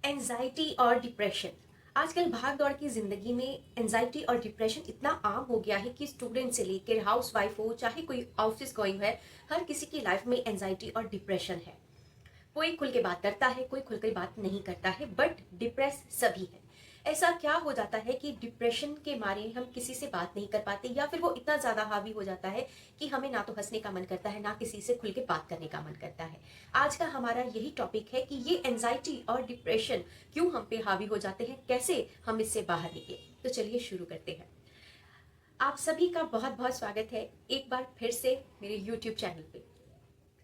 Anxiety और depression. आजकल भाग दौड़ की जिंदगी में एंजाइटी और डिप्रेशन इतना आम हो गया है कि स्टूडेंट से लेकर हाउस वाइफ हो, चाहे कोई ऑफिस गोइंग है, हर किसी की लाइफ में एंजाइटी और डिप्रेशन है। कोई खुल के बात करता है, कोई खुल के बात नहीं करता है, बट डिप्रेस सभी है। ऐसा क्या हो जाता है कि डिप्रेशन के मारे हम किसी से बात नहीं कर पाते, या फिर वो इतना ज्यादा हावी हो जाता है कि हमें ना तो हंसने का मन करता है, ना किसी से खुल के बात करने का मन करता है। आज का हमारा यही टॉपिक है कि ये एंजाइटी और डिप्रेशन क्यों हम पे हावी हो जाते हैं, कैसे हम इससे बाहर निकले। तो चलिए शुरू करते हैं। आप सभी का बहुत बहुत स्वागत है एक बार फिर से मेरे YouTube चैनल पे।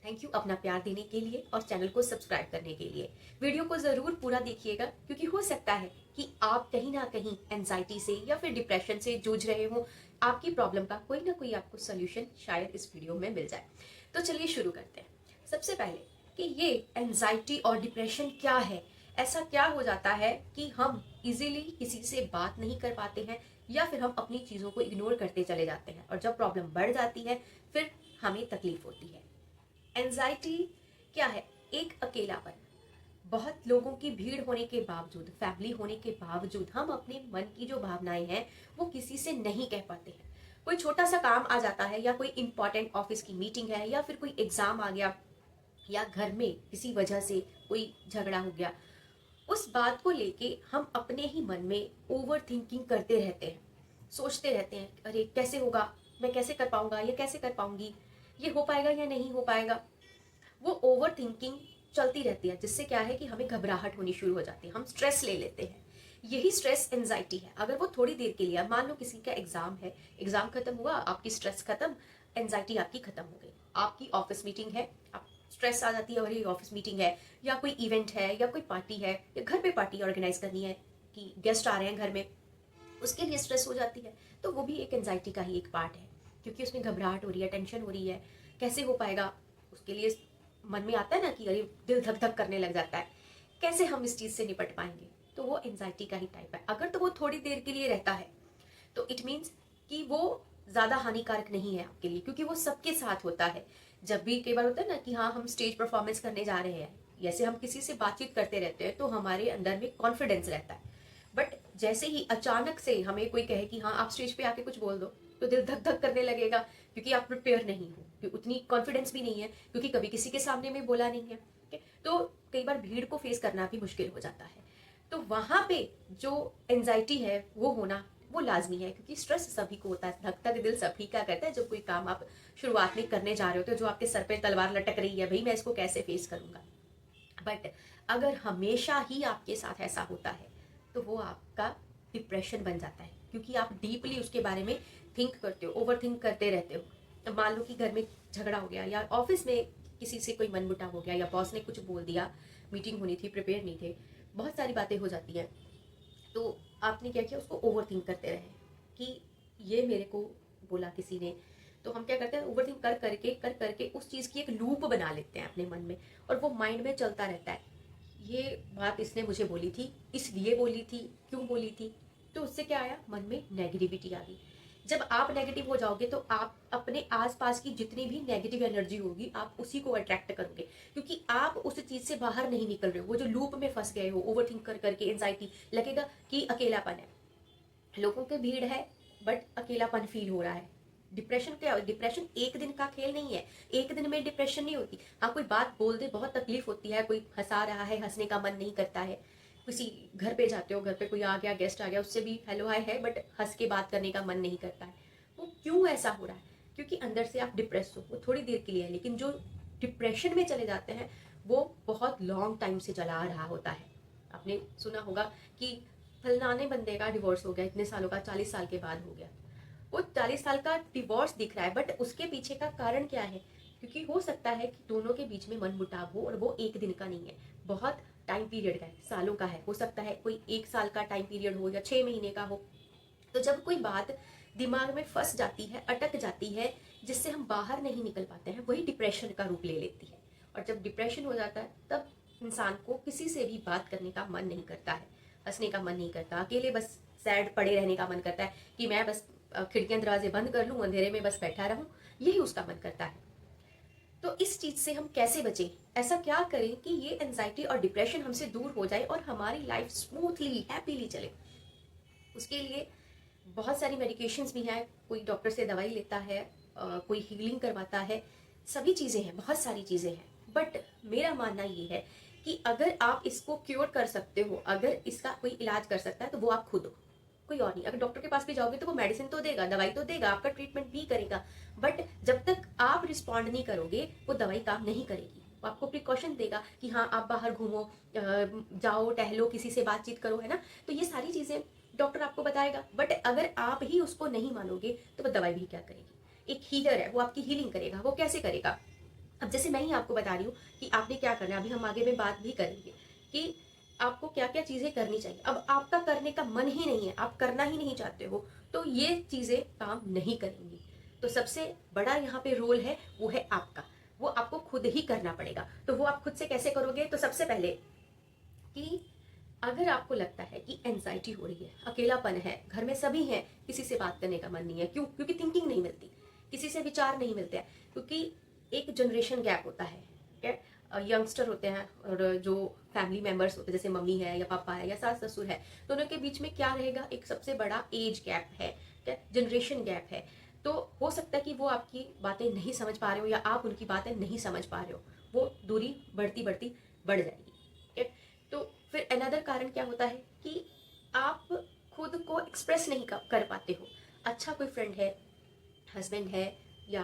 थैंक यू अपना प्यार देने के लिए और चैनल को सब्सक्राइब करने के लिए। वीडियो को जरूर पूरा देखिएगा, क्योंकि हो सकता है कि आप कहीं ना कहीं एंजाइटी से या फिर डिप्रेशन से जूझ रहे हो। आपकी प्रॉब्लम का कोई ना कोई आपको सोल्यूशन शायद इस वीडियो में मिल जाए। तो चलिए शुरू करते हैं। सबसे पहले कि ये एंजाइटी और डिप्रेशन क्या है। ऐसा क्या हो जाता है कि हम इजीली किसी से बात नहीं कर पाते हैं, या फिर हम अपनी चीज़ों को इग्नोर करते चले जाते हैं, और जब प्रॉब्लम बढ़ जाती है फिर हमें तकलीफ होती है। एंजाइटी क्या है? एक अकेलापन। बहुत लोगों की भीड़ होने के बावजूद, फैमिली होने के बावजूद, हम अपने मन की जो भावनाएं हैं वो किसी से नहीं कह पाते हैं। कोई छोटा सा काम आ जाता है, या कोई इंपॉर्टेंट ऑफिस की मीटिंग है, या फिर कोई एग्जाम आ गया, या घर में किसी वजह से कोई झगड़ा हो गया, उस बात को लेके हम अपने ही मन में ओवर थिंकिंग करते रहते हैं। सोचते रहते हैं, अरे कैसे होगा, मैं कैसे कर पाऊंगा, या कैसे कर पाऊंगी, ये हो पाएगा या नहीं हो पाएगा। वो ओवर थिंकिंग चलती रहती है, जिससे क्या है कि हमें घबराहट होनी शुरू हो जाती है, हम स्ट्रेस ले लेते हैं। यही स्ट्रेस एंजाइटी है। अगर वो थोड़ी देर के लिए, मान लो किसी का एग्जाम है, एग्जाम खत्म हुआ, आपकी स्ट्रेस खत्म, एंजाइटी आपकी खत्म हो गई। आपकी ऑफिस मीटिंग है, आप स्ट्रेस आ जाती है, और ये ऑफिस मीटिंग है, या कोई इवेंट है, या कोई पार्टी है, या घर पे पार्टी ऑर्गेनाइज करनी है कि गेस्ट आ रहे हैं घर में, उसके लिए स्ट्रेस हो जाती है। तो वो भी एक एंजाइटी का ही एक पार्ट है, क्योंकि उसमें घबराहट हो रही है, टेंशन हो रही है, कैसे हो पाएगा। उसके लिए मन में आता है ना कि अरे दिल धक धक करने लग जाता है, कैसे हम इस चीज से निपट पाएंगे। तो वो एंजाइटी का ही टाइप है। अगर तो वो थोड़ी देर के लिए रहता है तो इट मीन्स कि वो ज्यादा हानिकारक नहीं है आपके लिए, क्योंकि वो सबके साथ होता है। जब भी कई बार होता है ना कि हाँ हम स्टेज परफॉर्मेंस करने जा रहे हैं, जैसे हम किसी से बातचीत करते रहते हैं तो हमारे अंदर में कॉन्फिडेंस रहता है। बट जैसे ही अचानक से हमें कोई कहे कि हाँ आप स्टेज पे आके कुछ बोल दो, तो दिल धक धक करने लगेगा, क्योंकि आप प्रिपेयर नहीं हो, क्योंकि उतनी कॉन्फिडेंस भी नहीं है, क्योंकि कभी किसी के सामने में बोला नहीं है। तो कई बार भीड़ को फेस करना भी मुश्किल हो जाता है। तो वहां पे जो एंजाइटी है वो होना वो लाजमी है, क्योंकि स्ट्रेस सभी को होता है, धक धक दिल सभी का करता है। जब कोई काम आप शुरुआत में करने जा रहे हो, तो जो आपके सर पे तलवार लटक रही है, भाई मैं इसको कैसे फेस करूंगा। बट अगर हमेशा ही आपके साथ ऐसा होता है तो वो आपका डिप्रेशन बन जाता है, क्योंकि आप डीपली उसके बारे में थिंक करते हो, ओवर थिंक करते रहते हो। अब मान लो कि घर में झगड़ा हो गया, या ऑफिस में किसी से कोई मनमुटाव हो गया, या बॉस ने कुछ बोल दिया, मीटिंग होनी थी, प्रिपेयर नहीं थे, बहुत सारी बातें हो जाती हैं। तो आपने क्या किया, उसको ओवर थिंक करते रहे कि ये मेरे को बोला किसी ने। तो हम क्या करते हैं, ओवर थिंक कर करके उस चीज़ की एक लूप बना लेते हैं अपने मन में, और वो माइंड में चलता रहता है। ये बात इसने मुझे बोली थी, इसलिए बोली थी, क्यों बोली थी। तो उससे क्या आया, मन में नेगेटिविटी आ गई। जब आप नेगेटिव हो जाओगे तो आप अपने आसपास की जितनी भी नेगेटिव एनर्जी होगी आप उसी को अट्रैक्ट करोगे, क्योंकि आप उस चीज से बाहर नहीं निकल रहे हो। वो जो लूप में फंस गए हो, ओवर थिंक कर करके एंजाइटी, लगेगा कि अकेलापन है, लोगों की भीड़ है, बट अकेलापन फील हो रहा है। डिप्रेशन क्या है? डिप्रेशन एक दिन का खेल नहीं है, एक दिन में डिप्रेशन नहीं होती। हाँ कोई बात बोल दे, बहुत तकलीफ होती है, कोई हंसा रहा है, हंसने का मन नहीं करता है, किसी घर पे जाते हो, घर पे कोई आ गया, गेस्ट आ गया, उससे भी हेलो हाय है, बट हंस के बात करने का मन नहीं करता है। वो क्यों ऐसा हो रहा है? क्योंकि अंदर से आप डिप्रेस हो। वो थोड़ी देर के लिए है, लेकिन जो डिप्रेशन में चले जाते हैं वो बहुत लॉन्ग टाइम से चला आ रहा होता है। आपने सुना होगा कि फलाने बंदे का डिवोर्स हो गया, इतने सालों का, 40 साल के बाद हो गया। वो 40 साल का डिवोर्स दिख रहा है, बट उसके पीछे का कारण क्या है? क्योंकि हो सकता है कि दोनों के बीच में मनमुटाव हो, और वो एक दिन का नहीं है, बहुत टाइम पीरियड का है, सालों का है। हो सकता है कोई 1 साल का टाइम पीरियड हो, या 6 महीने का हो। तो जब कोई बात दिमाग में फंस जाती है, अटक जाती है, जिससे हम बाहर नहीं निकल पाते हैं, वही डिप्रेशन का रूप ले लेती है। और जब डिप्रेशन हो जाता है तब इंसान को किसी से भी बात करने का मन नहीं करता है, हंसने का मन नहीं करता, अकेले बस सैड पड़े रहने का मन करता है कि मैं बस खिड़कियां दरवाजे बंद कर लूं, अंधेरे में बस बैठा रहूं, यही उसका मन करता है। तो इस चीज से हम कैसे बचें, ऐसा क्या करें कि ये एंजाइटी और डिप्रेशन हमसे दूर हो जाए और हमारी लाइफ स्मूथली हैप्पीली चले। उसके लिए बहुत सारी मेडिकेशंस भी हैं, कोई डॉक्टर से दवाई लेता है, कोई हीलिंग करवाता है, सभी चीज़ें हैं, बहुत सारी चीज़ें हैं। बट मेरा मानना ये है कि अगर आप इसको क्योर कर सकते हो, अगर इसका कोई इलाज कर सकता है तो वो आप खुद हो, कोई और नहीं। अगर डॉक्टर के पास भी जाओगे तो वो मेडिसिन तो देगा, दवाई तो देगा, आपका ट्रीटमेंट भी करेगा, बट जब तक आप रिस्पॉन्ड नहीं करोगे वो दवाई काम नहीं करेगी। वो आपको प्रिकॉशन देगा कि हाँ आप बाहर घूमो, जाओ टहलो, किसी से बातचीत करो, है ना। तो ये सारी चीज़ें डॉक्टर आपको बताएगा, बट अगर आप ही उसको नहीं मानोगे तो वो दवाई भी क्या करेगी। एक हीलर है, वो आपकी हीलिंग करेगा। वो कैसे करेगा? अब जैसे मैं ही आपको बता रही हूँ कि आपने क्या करना है, अभी हम आगे में बात भी करेंगे कि आपको क्या क्या चीजें करनी चाहिए। अब आपका करने का मन ही नहीं है, आप करना ही नहीं चाहते हो, तो ये चीजें काम नहीं करेंगी। तो सबसे बड़ा यहाँ पे रोल है वो है आपका, वो आपको खुद ही करना पड़ेगा। तो वो आप खुद से कैसे करोगे? तो सबसे पहले कि अगर आपको लगता है कि एंजाइटी हो रही है, अकेलापन है, घर में सभी हैं, किसी से बात करने का मन नहीं है, क्यों? क्योंकि थिंकिंग नहीं मिलती, किसी से विचार नहीं मिलते हैं, क्योंकि एक जनरेशन गैप होता है। यंगस्टर होते हैं और जो फैमिली मेंबर्स होते हैं जैसे मम्मी है या पापा है या सास ससुर है, दोनों के बीच में क्या रहेगा? एक सबसे बड़ा एज गैप है, क्या जनरेशन गैप है। तो हो सकता है कि वो आपकी बातें नहीं समझ पा रहे हो या आप उनकी बातें नहीं समझ पा रहे हो, वो दूरी बढ़ती बढ़ती बढ़ जाएगी। तो फिर अनदर कारण क्या होता है कि आप खुद को एक्सप्रेस नहीं कर पाते हो। अच्छा कोई फ्रेंड है, हस्बैंड है या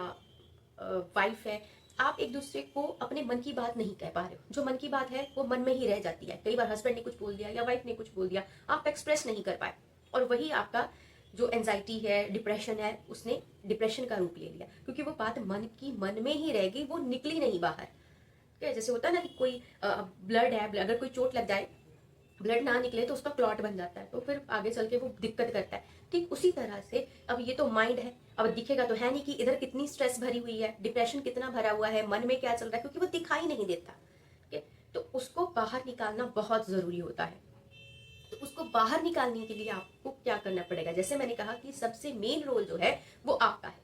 वाइफ है, आप एक दूसरे को अपने मन की बात नहीं कह पा रहे हो। जो मन की बात है वो मन में ही रह जाती है। कई बार हस्बैंड ने कुछ बोल दिया या वाइफ ने कुछ बोल दिया, आप एक्सप्रेस नहीं कर पाए, और वही आपका जो एंजाइटी है, डिप्रेशन है, उसने डिप्रेशन का रूप ले लिया, क्योंकि वो बात मन की मन में ही रह गई, वो निकली नहीं बाहर। क्या जैसे होता है ना कि कोई ब्लड है, अगर कोई चोट लग जाए, ब्लड ना निकले तो उसका क्लॉट बन जाता है, तो फिर आगे चल के वो दिक्कत करता है। ठीक उसी तरह से अब ये तो माइंड है, अब दिखेगा तो है नहीं कि इधर कितनी स्ट्रेस भरी हुई है, डिप्रेशन कितना भरा हुआ है, मन में क्या चल रहा है, क्योंकि वो दिखाई नहीं देता। ठीक है, तो उसको बाहर निकालना बहुत जरूरी होता है। तो उसको बाहर निकालने के लिए आपको क्या करना पड़ेगा? जैसे मैंने कहा कि सबसे मेन रोल जो है वो आपका है।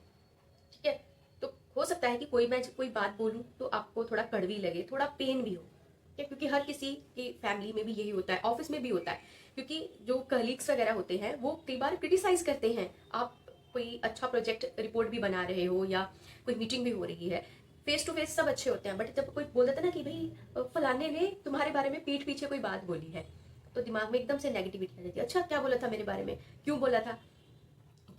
ठीक है, तो हो सकता है कि मैं कोई बात बोलूं तो आपको थोड़ा कड़वी लगे, थोड़ा पेन भी हो, क्या? क्योंकि हर किसी की फैमिली में भी यही होता है, ऑफिस में भी होता है, क्योंकि जो कलीग्स वगैरह होते हैं वो कई बार क्रिटिसाइज करते हैं। आप कोई अच्छा प्रोजेक्ट रिपोर्ट भी बना रहे हो या कोई मीटिंग भी हो रही है, फेस टू फेस सब अच्छे होते हैं, बट जब कोई बोल देता है ना कि भाई फलाने ने तुम्हारे बारे में पीठ पीछे कोई बात बोली है, तो दिमाग में एकदम से नेगेटिविटी आ जाती है। अच्छा क्या बोला था मेरे बारे में, क्यों बोला था?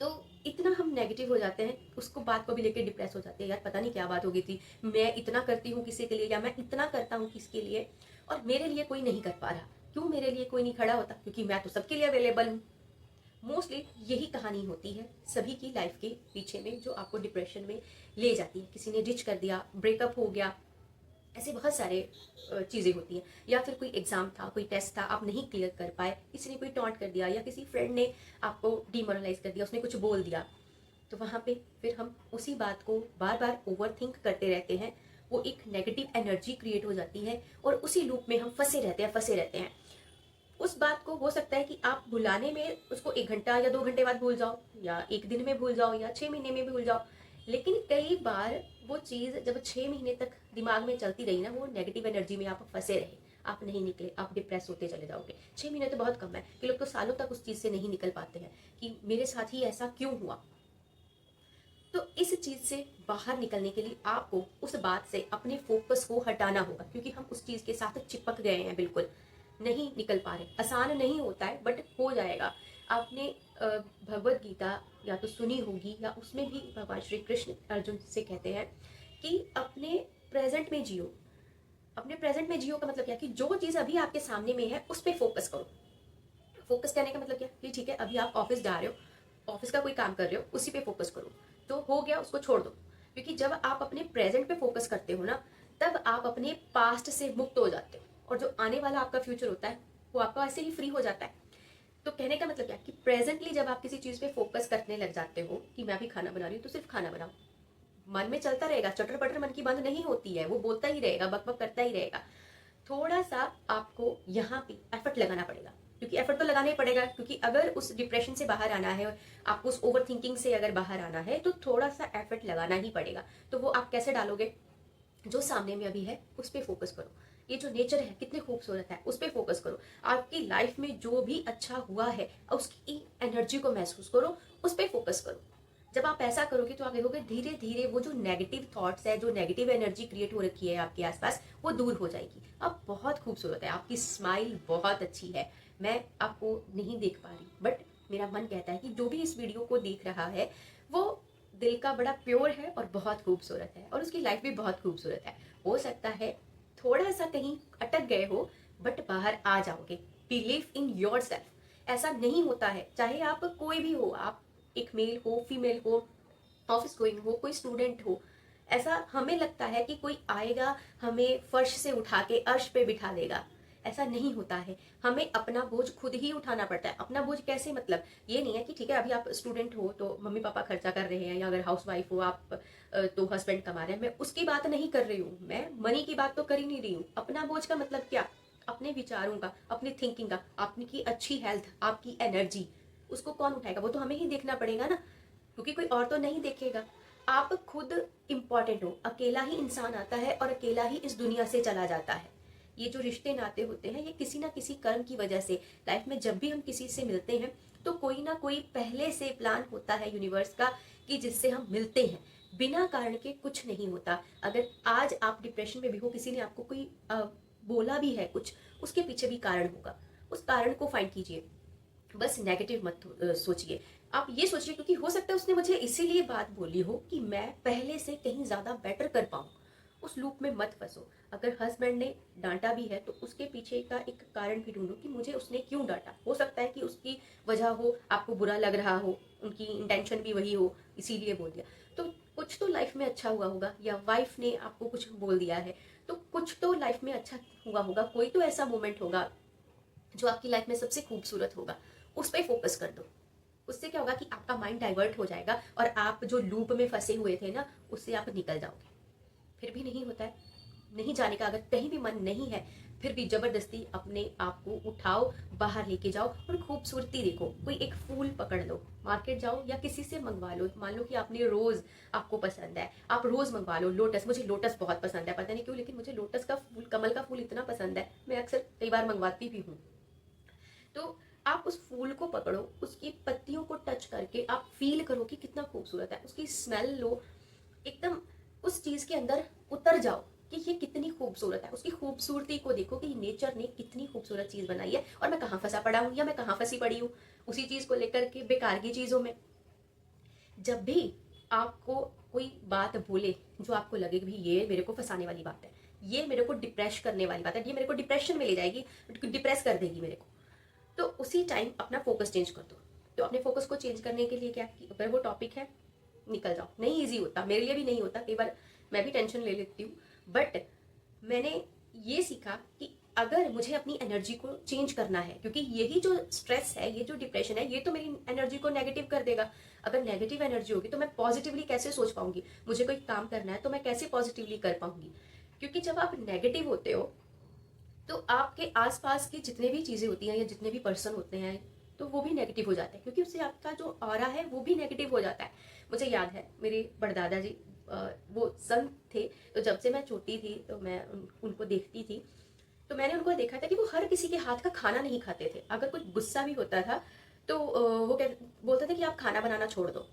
तो इतना हम नेगेटिव हो जाते हैं, उसको बात को भी लेके डिप्रेस हो जाते हैं, यार पता नहीं क्या बात हो गई थी, मैं इतना करती हूँ किसी के लिए या मैं इतना करता हूँ किसके लिए, और मेरे लिए कोई नहीं कर पा रहा। क्यों मेरे लिए कोई नहीं खड़ा होता? क्योंकि मैं तो सबके लिए अवेलेबल हूँ। मोस्टली यही कहानी होती है सभी की लाइफ के पीछे में, जो आपको डिप्रेशन में ले जाती है। किसी ने डिच कर दिया, ब्रेकअप हो गया, ऐसे बहुत सारे चीज़ें होती हैं। या फिर कोई एग्जाम था, कोई टेस्ट था, आप नहीं क्लियर कर पाए, किसी ने कोई टॉन्ट कर दिया या किसी फ्रेंड ने आपको डिमोरलाइज कर दिया, उसने कुछ बोल दिया, तो वहाँ पे फिर हम उसी बात को बार बार ओवर थिंक करते रहते हैं। वो एक नेगेटिव एनर्जी क्रिएट हो जाती है और उसी लूप में हम फंसे रहते हैं। उस बात को हो सकता है कि आप भुलाने में उसको 1 घंटा या 2 घंटे बाद भूल जाओ, या 1 दिन में भूल जाओ, या 6 महीने में भूल जाओ। लेकिन कई बार वो चीज़ जब 6 महीने तक दिमाग में चलती रही ना, वो नेगेटिव एनर्जी में आप फंसे रहे, आप नहीं निकले, आप डिप्रेस होते चले जाओगे। 6 महीने तो बहुत कम है, कि लोग तो सालों तक उस चीज़ से नहीं निकल पाते हैं कि मेरे साथ ही ऐसा क्यों हुआ। तो इस चीज से बाहर निकलने के लिए आपको उस बात से अपने फोकस को हटाना होगा, क्योंकि हम उस चीज के साथ चिपक गए हैं, बिल्कुल नहीं निकल पा रहे। आसान नहीं होता है, बट हो जाएगा। आपने भगवत गीता या तो सुनी होगी, या उसमें भी भगवान श्री कृष्ण अर्जुन से कहते हैं कि अपने प्रेजेंट में जियो। अपने प्रेजेंट में जियो का मतलब क्या? कि जो चीज अभी आपके सामने में है उस पर फोकस करो। फोकस करने का मतलब क्या? कि ठीक है, अभी आप ऑफिस जा रहे हो, ऑफिस का कोई काम कर रहे हो, उसी पे फोकस करो। तो हो गया, उसको छोड़ दो। क्योंकि जब आप अपने प्रेजेंट पे फोकस करते हो ना, तब आप अपने पास्ट से मुक्त हो जाते हो, और जो आने वाला आपका फ्यूचर होता है वो आपका ऐसे ही फ्री हो जाता है। तो कहने का मतलब क्या? कि प्रेजेंटली जब आप किसी चीज पे फोकस करने लग जाते हो, कि मैं अभी खाना बना रही हूँ, तो सिर्फ खाना बनाओ। मन में चलता रहेगा, चटर पटर मन की बंद नहीं होती है, वो बोलता ही रहेगा, बक बक करता ही रहेगा। थोड़ा सा आपको यहाँ पे एफर्ट लगाना पड़ेगा, क्योंकि एफर्ट तो लगाना ही पड़ेगा, क्योंकि अगर उस डिप्रेशन से बाहर आना है, आपको उस ओवर थिंकिंग से अगर बाहर आना है, तो थोड़ा सा एफर्ट लगाना ही पड़ेगा। तो वो आप कैसे डालोगे? जो सामने में अभी है उस पर फोकस करो। ये जो नेचर है कितने खूबसूरत है उस पर फोकस करो। आपकी लाइफ में जो भी अच्छा हुआ है उसकी एनर्जी को महसूस करो, उस पर फोकस करो। जब आप ऐसा करोगे तो आप देखोगे धीरे धीरे वो जो नेगेटिव थॉट्स है, जो नेगेटिव एनर्जी क्रिएट हो रखी है आपके आसपास, वो दूर हो जाएगी। आप बहुत खूबसूरत है, आपकी स्माइल बहुत अच्छी है। मैं आपको नहीं देख पा रही बट मेरा मन कहता है कि जो भी इस वीडियो को देख रहा है वो दिल का बड़ा प्योर है और बहुत खूबसूरत है, और उसकी लाइफ भी बहुत खूबसूरत है। हो सकता है थोड़ा सा कहीं अटक गए हो बट बाहर आ जाओगे। Believe in your self. ऐसा नहीं होता है, चाहे आप कोई भी हो, आप एक मेल हो, फीमेल हो, ऑफिस गोइंग हो, कोई स्टूडेंट हो। ऐसा हमें लगता है कि कोई आएगा हमें फर्श से उठा के अर्श पे बिठा देगा, ऐसा नहीं होता है। हमें अपना बोझ खुद ही उठाना पड़ता है। अपना बोझ कैसे, मतलब ये नहीं है कि ठीक है अभी आप स्टूडेंट हो तो मम्मी पापा खर्चा कर रहे हैं, या अगर हाउस वाइफ हो आप तो हस्बैंड कमा रहे हैं। मैं उसकी बात नहीं कर रही हूँ, मैं मनी की बात तो कर ही नहीं रही हूँ। अपना बोझ का मतलब क्या, अपने विचारों का, अपनी थिंकिंग का, आपकी अच्छी हेल्थ, आपकी एनर्जी, उसको कौन उठाएगा? वो तो हमें ही देखना पड़ेगा ना, क्योंकि कोई और तो नहीं देखेगा। आप खुद इंपॉर्टेंट हो। अकेला ही इंसान आता है और अकेला ही इस दुनिया से चला जाता है। ये जो रिश्ते नाते होते हैं ये किसी ना किसी कर्म की वजह से, लाइफ में जब भी हम किसी से मिलते हैं तो कोई ना कोई पहले से प्लान होता है यूनिवर्स का कि जिससे हम मिलते हैं। बिना कारण के कुछ नहीं होता। अगर आज आप डिप्रेशन में भी हो, किसी ने आपको कोई बोला भी है कुछ, उसके पीछे भी कारण होगा। उस कारण को फाइंड कीजिए। बस नेगेटिव मत सोचिए। आप ये सोचिए क्योंकि हो सकता है उसने मुझे इसीलिए बात बोली हो कि मैं पहले से कहीं ज्यादा बेटर कर पाऊं। उस लूप में मत फंसो। अगर हस्बैंड ने डांटा भी है तो उसके पीछे का एक कारण भी ढूंढो कि मुझे उसने क्यों डांटा। हो सकता है कि उसकी वजह हो, आपको बुरा लग रहा हो, उनकी इंटेंशन भी वही हो, इसीलिए बोल दिया। तो कुछ तो लाइफ में अच्छा हुआ होगा, या वाइफ ने आपको कुछ बोल दिया है तो कुछ तो लाइफ में अच्छा हुआ होगा। कोई तो ऐसा मोमेंट होगा जो आपकी लाइफ में सबसे खूबसूरत होगा, उस पर फोकस कर दो। उससे क्या होगा कि आपका माइंड डाइवर्ट हो जाएगा और आप जो लूप में फंसे हुए थे ना उससे आप निकल जाओगे। फिर भी नहीं होता है, नहीं जाने का अगर कहीं भी मन नहीं है, फिर भी जबरदस्ती अपने आप को उठाओ, बाहर लेके जाओ और खूबसूरती देखो। कोई एक फूल पकड़ लो, मार्केट जाओ या किसी से मंगवा लो। मान लो कि आपने रोज, आपको पसंद है, आप रोज मंगवा लो लोटस। मुझे लोटस बहुत पसंद है, पता नहीं क्यों, लेकिन मुझे लोटस का फूल, कमल का फूल इतना पसंद है, मैं अक्सर कई बार मंगवाती भी हूँ। तो आप उस फूल को पकड़ो, उसकी पत्तियों को टच करके आप फील करो कि कितना खूबसूरत है, उसकी स्मेल लो, एकदम उस चीज के अंदर उतर जाओ कि ये कितनी खूबसूरत है। उसकी खूबसूरती को देखो कि नेचर ने कितनी खूबसूरत चीज बनाई है और मैं कहाँ फंसा पड़ा हूँ या मैं कहाँ फंसी पड़ी हूँ उसी चीज को लेकर के, बेकार की चीजों में। जब भी आपको कोई बात बोले जो आपको लगे कि भाई ये मेरे को फंसाने वाली बात है, ये मेरे को डिप्रेस करने वाली बात है, ये मेरे को डिप्रेशन में ले जाएगी, डिप्रेस कर देगी मेरे को, तो उसी टाइम अपना फोकस चेंज कर दो। तो अपने फोकस को चेंज करने के लिए क्या कि अगर वो टॉपिक है, निकल जाओ। नहीं इजी होता, मेरे लिए भी नहीं होता, कई बार मैं भी टेंशन ले लेती हूँ। बट मैंने ये सीखा कि अगर मुझे अपनी एनर्जी को चेंज करना है, क्योंकि यही जो स्ट्रेस है, ये जो डिप्रेशन है, ये तो मेरी एनर्जी को नेगेटिव कर देगा। अगर नेगेटिव एनर्जी होगी तो मैं पॉजिटिवली कैसे सोच पाऊंगी? मुझे कोई काम करना है तो मैं कैसे पॉजिटिवली कर पाऊंगी? क्योंकि जब आप नेगेटिव होते हो तो आपके आसपास की जितने भी चीजें होती हैं या जितने भी पर्सन होते हैं तो वो भी नेगेटिव हो जाते हैं, क्योंकि उससे आपका जो ऑरा है वो भी नेगेटिव हो जाता है। मुझे याद है मेरे बड़दादा जी वो संत थे, तो जब से मैं छोटी थी तो मैं उनको देखती थी। तो मैंने उनको देखा था कि वो हर किसी के हाथ का खाना नहीं खाते थे। अगर कुछ गुस्सा भी होता था तो वो बोलते थे कि आप खाना बनाना छोड़ दो।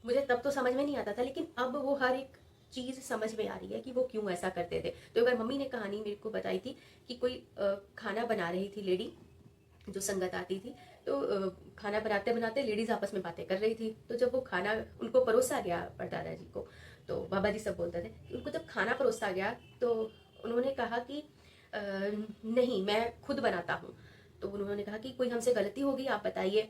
मुझे तब तो समझ में नहीं आता था, लेकिन अब वो हर एक चीज समझ में आ रही है कि वो क्यों ऐसा करते थे। तो एक बार मम्मी ने कहानी मेरे को बताई थी कि कोई खाना बना रही थी लेडी, जो संगत आती थी, तो खाना बनाते बनाते लेडीज आपस में बातें कर रही थी। तो जब वो खाना उनको परोसा गया परदादा जी को, तो बाबा जी सब बोलते थे कि उनको जब खाना परोसा गया तो उन्होंने कहा कि नहीं मैं खुद बनाता हूँ। तो उन्होंने कहा कि कोई हमसे गलती होगी, आप बताइए।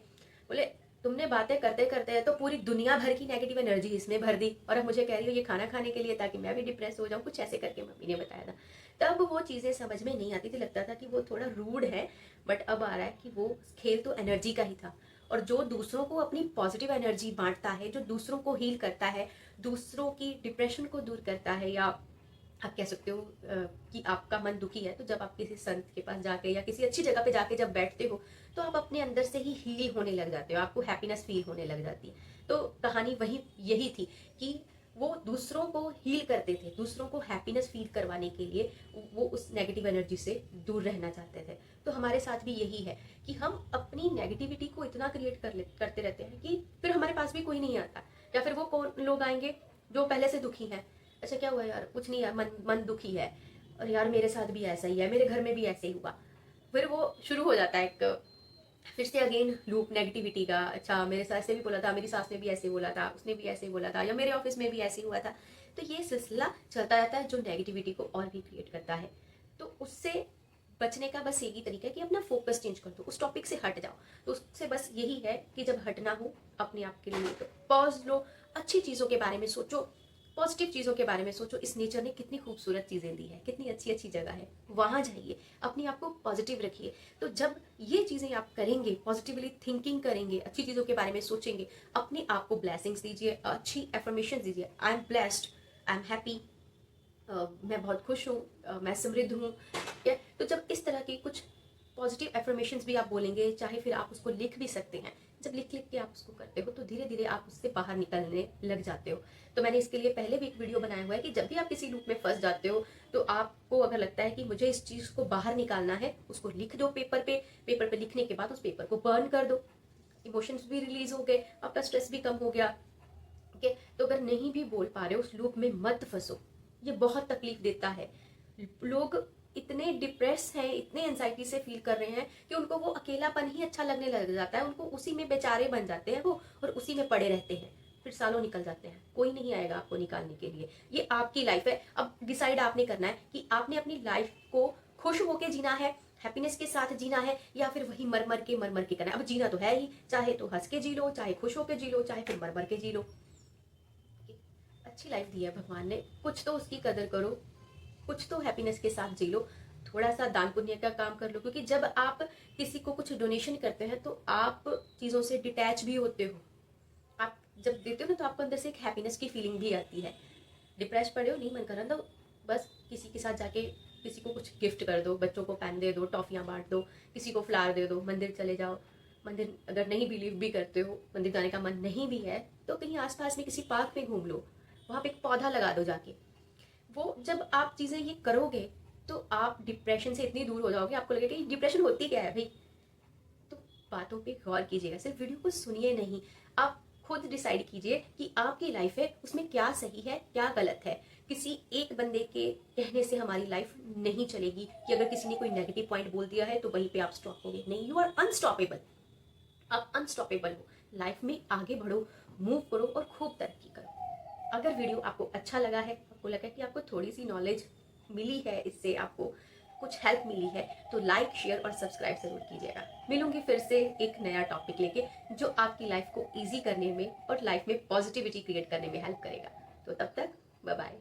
बोले तुमने बातें करते करते तो पूरी दुनिया भर की नेगेटिव एनर्जी इसमें भर दी और अब मुझे कह रही हो ये खाना खाने के लिए ताकि मैं भी डिप्रेस हो जाऊं, कुछ ऐसे करके मम्मी ने बताया था। तब वो चीजें समझ में नहीं आती थी, लगता था कि वो थोड़ा रूड है। बट अब आ रहा है कि वो खेल तो एनर्जी का ही था। और जो दूसरों को अपनी पॉजिटिव एनर्जी बांटता है, जो दूसरों को हील करता है, दूसरों की डिप्रेशन को दूर करता है, या आप कह सकते हो कि आपका मन दुखी है तो जब आप किसी संत के पास जाके या किसी अच्छी जगह पे जाके जब बैठते हो तो आप अपने अंदर से ही हील होने लग जाते हो, आपको हैप्पीनेस फील होने लग जाती है। तो कहानी वही यही थी कि वो दूसरों को हील करते थे, दूसरों को हैप्पीनेस फील करवाने के लिए वो उस नेगेटिव एनर्जी से दूर रहना चाहते थे। तो हमारे साथ भी यही है कि हम अपनी नेगेटिविटी को इतना क्रिएट करते रहते हैं कि फिर हमारे पास भी कोई नहीं आता, या फिर वो कौन लोग आएंगे जो पहले से दुखी हैं। अच्छा क्या हुआ यार, कुछ नहीं यार, मन दुखी है, और यार मेरे साथ भी ऐसा ही है, मेरे घर में भी ऐसे ही हुआ। फिर वो शुरू हो जाता है एक फिर से अगेन लूप नेगेटिविटी का। अच्छा मेरे सास से भी बोला था, मेरी सास ने भी ऐसे बोला था, उसने भी ऐसे बोला था, या मेरे ऑफिस में भी ऐसे हुआ था। तो ये सिलसिला चलता रहता है जो नेगेटिविटी को और भी क्रिएट करता है। तो उससे बचने का बस एक ही तरीका है कि अपना फोकस चेंज कर दो, उस टॉपिक से हट जाओ। तो उससे बस यही है कि जब हटना हो अपने आप के लिए तो पॉज लो, अच्छी चीज़ों के बारे में सोचो, पॉजिटिव चीज़ों के बारे में सोचो। इस नेचर ने कितनी खूबसूरत चीज़ें दी है, कितनी अच्छी अच्छी जगह है, वहाँ जाइए, अपने आप को पॉजिटिव रखिए। तो जब ये चीज़ें आप करेंगे, पॉजिटिवली थिंकिंग करेंगे, अच्छी चीज़ों के बारे में सोचेंगे, अपने आप को ब्लेसिंग्स दीजिए, अच्छी एफर्मेशन दीजिए। I am blessed, I am happy, मैं बहुत खुश हूँ, मैं समृद्ध हूँ। ठीक है, तो जब इस तरह की कुछ पॉजिटिव एफर्मेशंस भी आप बोलेंगे, चाहे फिर आप उसको लिख भी सकते हैं। जब लिख लिख के आप उसको करते हो तो धीरे धीरे आप उससे बाहर निकलने लग जाते हो। तो मैंने इसके लिए पहले भी एक वीडियो बनाया हुआ है कि जब भी आप किसी लूप में फंस जाते हो तो आपको अगर लगता है कि मुझे इस चीज़ को बाहर निकालना है, उसको लिख दो पेपर पे। पेपर पे लिखने के बाद उस पेपर को बर्न कर दो, इमोशंस भी रिलीज हो गए, आपका स्ट्रेस भी कम हो गया। ठीक है, तो अगर नहीं भी बोल पा रहे हो उस लूप में मत फंसो, ये बहुत तकलीफ देता है। लोग इतने डिप्रेस हैं, इतने एंजाइटी से फील कर रहे हैं कि उनको वो अकेलापन ही अच्छा लगने लग जाता है, उनको उसी में बेचारे बन जाते हैं वो, और उसी में पड़े रहते हैं। फिर सालों निकल जाते हैं, कोई नहीं आएगा आपको निकालने के लिए। ये आपकी लाइफ है, अब डिसाइड आपने करना है कि आपने अपनी लाइफ को खुश होके जीना है, हैप्पीनेस के साथ जीना है, या फिर वही मर मर के करना है। अब जीना तो है ही, चाहे तो हंस के जी लो, चाहे खुश होके जी लो, चाहे फिर मर के जी लो। अच्छी लाइफ दी है भगवान ने, कुछ तो उसकी कदर करो, कुछ तो हैप्पीनेस के साथ जी लो, थोड़ा सा दान पुण्य का काम कर लो। क्योंकि जब आप किसी को कुछ डोनेशन करते हैं तो आप चीज़ों से डिटैच भी होते हो। आप जब देते हो ना तो आपको अंदर से एक हैप्पीनेस की फीलिंग भी आती है। डिप्रेस पड़े हो, नहीं मन कर रहा, तो बस किसी के साथ जाके किसी को कुछ गिफ्ट कर दो, बच्चों को पेन दे दो, टॉफियाँ बांट दो, किसी को फ्लावर दे दो, मंदिर चले जाओ। मंदिर अगर नहीं बिलीव भी करते हो, मंदिर जाने का मन नहीं भी है, तो कहीं आसपास में किसी पार्क में घूम लो, वहाँ पे एक पौधा लगा दो जाके। वो जब आप चीज़ें ये करोगे तो आप डिप्रेशन से इतनी दूर हो जाओगे, आपको लगेगा कि डिप्रेशन होती क्या है भाई। तो बातों पे गौर कीजिएगा, सिर्फ वीडियो को सुनिए नहीं, आप खुद डिसाइड कीजिए कि आपकी लाइफ है उसमें क्या सही है क्या गलत है। किसी एक बंदे के कहने से हमारी लाइफ नहीं चलेगी कि अगर किसी ने कोई नेगेटिव पॉइंट बोल दिया है तो वहीं पे आप स्टॉप होगे, नहीं, यू आर अनस्टॉपेबल। आप अनस्टॉपेबल हो, लाइफ में आगे बढ़ो, मूव करो और खूब तरक्की करो। अगर वीडियो आपको अच्छा लगा है, आपको लगा कि आपको थोड़ी सी नॉलेज मिली है, इससे आपको कुछ हेल्प मिली है, तो लाइक शेयर और सब्सक्राइब जरूर कीजिएगा। मिलूंगी फिर से एक नया टॉपिक लेके जो आपकी लाइफ को इजी करने में और लाइफ में पॉजिटिविटी क्रिएट करने में हेल्प करेगा। तो तब तक बाय बाय।